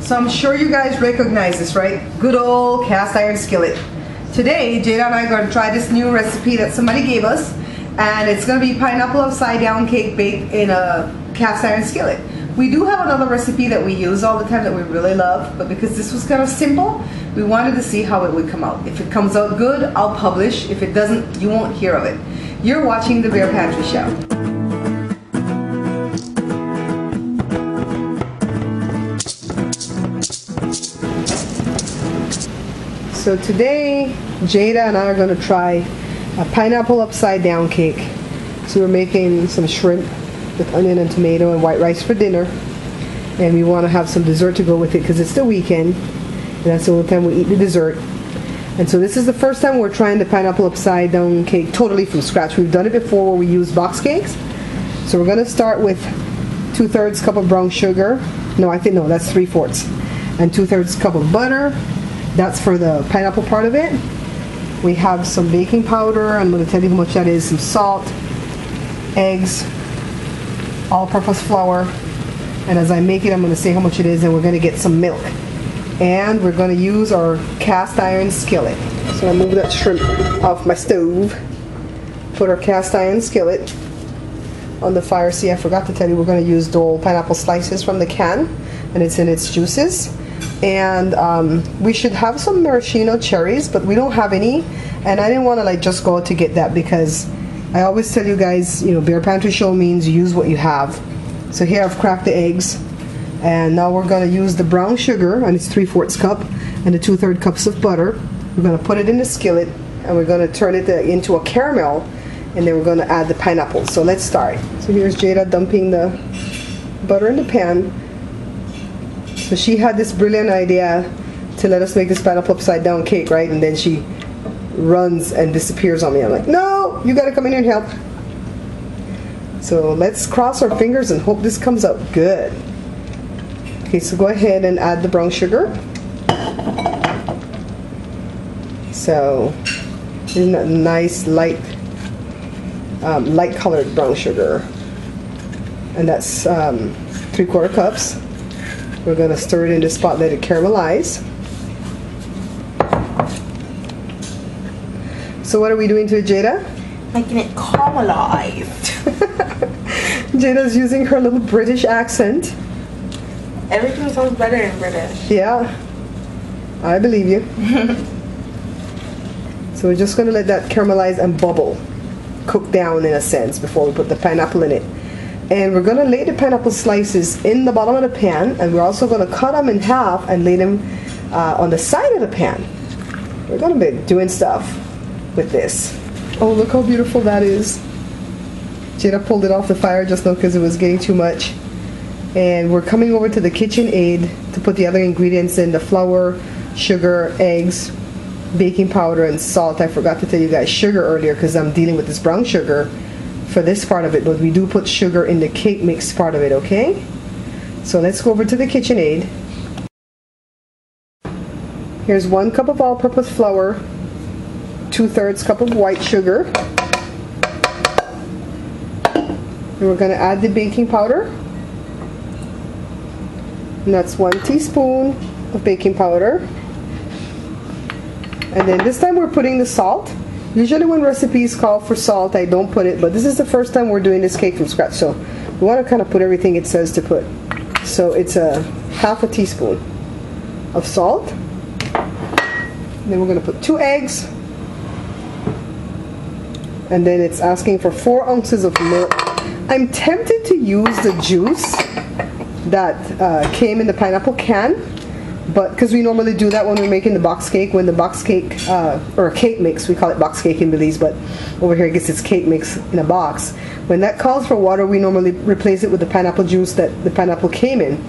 So I'm sure you guys recognize this, right? Good old cast iron skillet. Today, Jada and I are going to try this new recipe that somebody gave us, and it's going to be pineapple upside down cake baked in a cast iron skillet. We do have another recipe that we use all the time that we really love, but because this was kind of simple, we wanted to see how it would come out. If it comes out good, I'll publish. If it doesn't, you won't hear of it. You're watching The Bear Pantry Show. So today, Jada and I are going to try a pineapple upside down cake. So we're making some shrimp with onion and tomato and white rice for dinner, and we want to have some dessert to go with it because it's the weekend and that's the only time we eat the dessert. And so this is the first time we're trying the pineapple upside down cake totally from scratch. We've done it before where we use box cakes. So we're going to start with 2/3 cup of brown sugar. No, that's 3/4, and 2/3 cup of butter. That's for the pineapple part of it. We have some baking powder. I'm going to tell you how much that is. Some salt, eggs, all-purpose flour, and as I make it, I'm going to say how much it is, and we're going to get some milk. And we're going to use our cast iron skillet. So I move that shrimp off my stove. Put our cast iron skillet on the fire. See, I forgot to tell you, we're going to use Dole pineapple slices from the can, and it's in its juices. And we should have some maraschino cherries, but we don't have any, and I didn't want to just go out to get that because I always tell you guys, Bear Pantry Show means use what you have. So here I've cracked the eggs, and now we're going to use the brown sugar, and it's 3/4 cup, and the 2/3 cups of butter. We're going to put it in the skillet, and we're going to turn it into a caramel, and then we're going to add the pineapple. So let's start. So here's Jada dumping the butter in the pan. So she had this brilliant idea to let us make this pineapple upside down cake, right? And then she runs and disappears on me. I'm like, no, you gotta come in here and help. So let's cross our fingers and hope this comes out good. Okay, so go ahead and add the brown sugar. So isn't that nice light colored brown sugar? And that's 3/4 cups. We're going to stir it in this pot, let it caramelize. So what are we doing to it, Jada? Making it caramelized. Jada's using her little British accent. Everything sounds better in British. Yeah, I believe you. So we're just going to let that caramelize and bubble, cook down in a sense before we put the pineapple in it. And we're going to lay the pineapple slices in the bottom of the pan, and we're also going to cut them in half and lay them on the side of the pan. We're going to be doing stuff with this. Oh, look how beautiful that is. Jada pulled it off the fire just now because it was getting too much. And we're coming over to the KitchenAid to put the other ingredients in: the flour, sugar, eggs, baking powder, and salt. I forgot to tell you guys sugar earlier because I'm dealing with this brown sugar for this part of it, but we do put sugar in the cake mix part of it, okay? So let's go over to the KitchenAid. Here's 1 cup of all-purpose flour, 2/3 cup of white sugar, and we're going to add the baking powder, and that's 1 teaspoon of baking powder. And then this time we're putting the salt. Usually when recipes call for salt, I don't put it, but this is the first time we're doing this cake from scratch, so we want to kind of put everything it says to put. So it's a 1/2 teaspoon of salt. And then we're going to put 2 eggs. And then it's asking for 4 ounces of milk. I'm tempted to use the juice that came in the pineapple can, but because we normally do that when we're making the box cake, when the box cake or cake mix, we call it box cake in Belize, but over here it gets its cake mix in a box. When that calls for water, we normally replace it with the pineapple juice that the pineapple came in,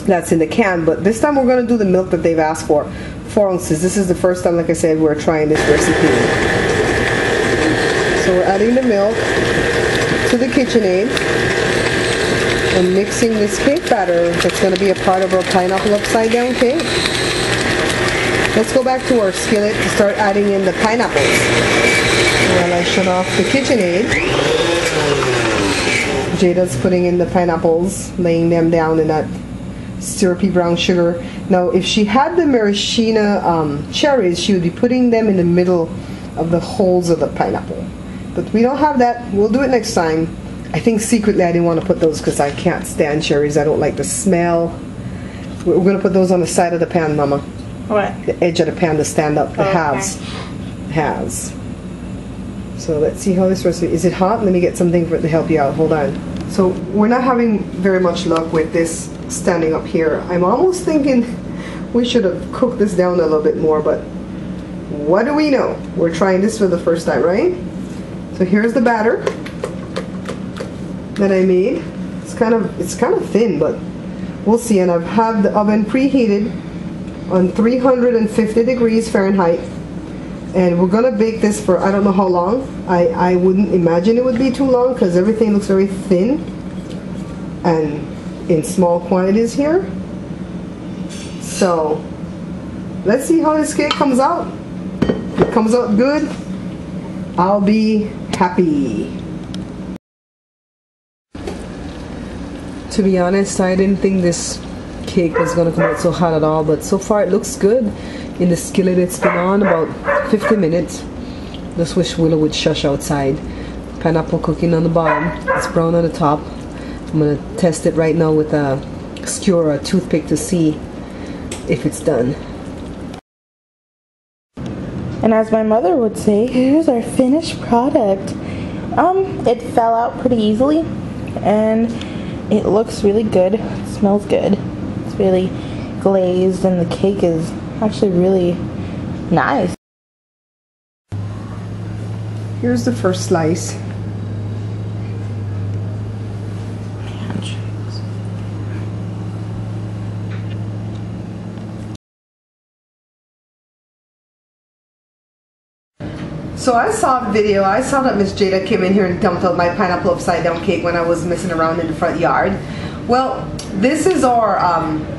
that's in the can. But this time we're going to do the milk that they've asked for, 4 ounces. This is the first time, like I said, we're trying this recipe. So we're adding the milk to the KitchenAid and mixing this cake batter that's going to be a part of our pineapple upside down cake. Let's go back to our skillet to start adding in the pineapples. While I shut off the KitchenAid, Jada's putting in the pineapples, laying them down in that syrupy brown sugar. Now, if she had the maraschino cherries, she would be putting them in the middle of the holes of the pineapple. But we don't have that. We'll do it next time. I think secretly I didn't want to put those because I can't stand cherries. I don't like the smell. We're going to put those on the side of the pan, Mama. What? The edge of the pan to stand up. The halves. So let's see how this recipe is. It hot? Let me get something for it to help you out. Hold on. So we're not having very much luck with this standing up here. I'm almost thinking we should have cooked this down a little bit more, but what do we know? We're trying this for the first time, right? So here's the batter that I made. It's kind of thin, but we'll see. And I've had the oven preheated on 350 degrees Fahrenheit. And we're gonna bake this for I don't know how long. I wouldn't imagine it would be too long because everything looks very thin and in small quantities here. So let's see how this cake comes out. If it comes out good, I'll be happy. To be honest, I didn't think this cake was gonna come out so hot at all, but so far it looks good. In the skillet it's been on about 50 minutes. Just wish Willow would shush outside. Pineapple cooking on the bottom. It's brown on the top. I'm gonna test it right now with a skewer or a toothpick to see if it's done. And as my mother would say, here's our finished product. It fell out pretty easily, and it looks really good. It smells good. It's really glazed, and the cake is actually really nice. Here's the first slice. So I saw a video, I saw that Miss Jada came in here and dumped out my pineapple upside down cake when I was messing around in the front yard. Well, this is our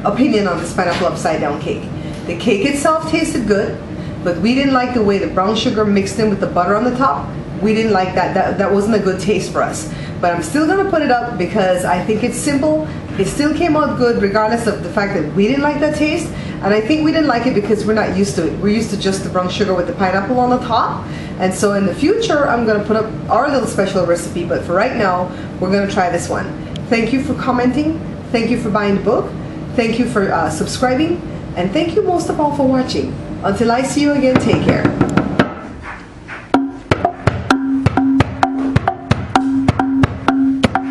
opinion on this pineapple upside down cake. The cake itself tasted good, but we didn't like the way the brown sugar mixed in with the butter on the top. We didn't like that. That wasn't a good taste for us. But I'm still gonna put it up because I think it's simple. It still came out good regardless of the fact that we didn't like that taste. And I think we didn't like it because we're not used to it. We're used to just the brown sugar with the pineapple on the top. And so in the future, I'm gonna put up our little special recipe, but for right now, we're gonna try this one. Thank you for commenting. Thank you for buying the book. Thank you for subscribing. And thank you most of all for watching. Until I see you again, take care.